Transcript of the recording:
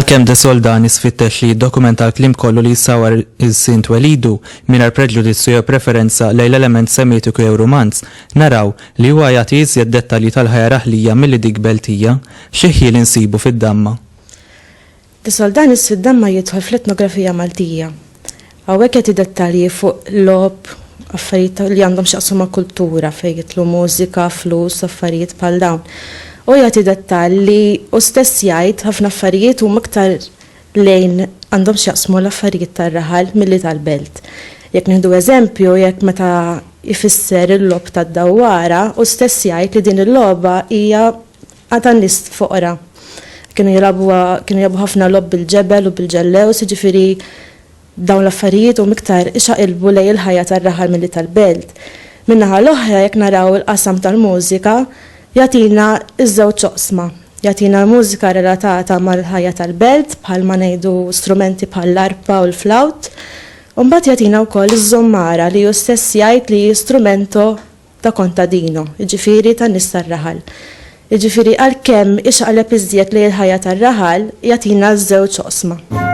Għalkemm De Soldani sfittex li jiddokumenta l-klim kollu li jsawar is-Sint Welidu mingħajr preġudizzju jew preferenza lejn l-element semitiku jew rumanz, naraw li huwa jagħti iżjed dettalji tal-ħajja raħlija milli dik beltija, xi ħiel insibu fid-damma. De Soldani fid-damma jidħol fl-etnografija Maltija. Hawnhekk qed dettalji fuq lob, affarijiet li għandhom x'jaqsmu ma' kultura fejn jitlu mużika, flus, affarijiet bħal dawn. U jagħti dettalji u stess jgħid ħafna affarijiet huma iktar lejn għandhom x'jaqsmu l-affarijiet tar-raħal milli tal-belt. Jekk nieħdu eżempju, jekk meta jfisser il-lob tad-dawwara u stess jgħid li din il-logħba hija tan-nies foqra. Kienu jilagħbu ħafna lob bil-ġebel u bil-ġellews, jiġifieri dawn l-affarijiet huma iktar ixaqilbu lejn il-ħajja tar-raħal milli tal-belt. Min-naħa l-oħra jekk naraw il-qasam tal-mużika jatina iż-żewġ oqsma. Jatina mużika relatata mal-ħajja tal-belt, bħal ma ngħidu strumenti bħal l-arpa u l-flawt. U mbagħad jatina wkoll iż-żommara li hu stess jgħid li strumento ta' kontadino, jiġifieri tan-nies tar-raħal. Jiġifieri għalkemm ixaqleb iżjed lejn il-ħajja tar-raħal jatina ż-żewġ oqsma.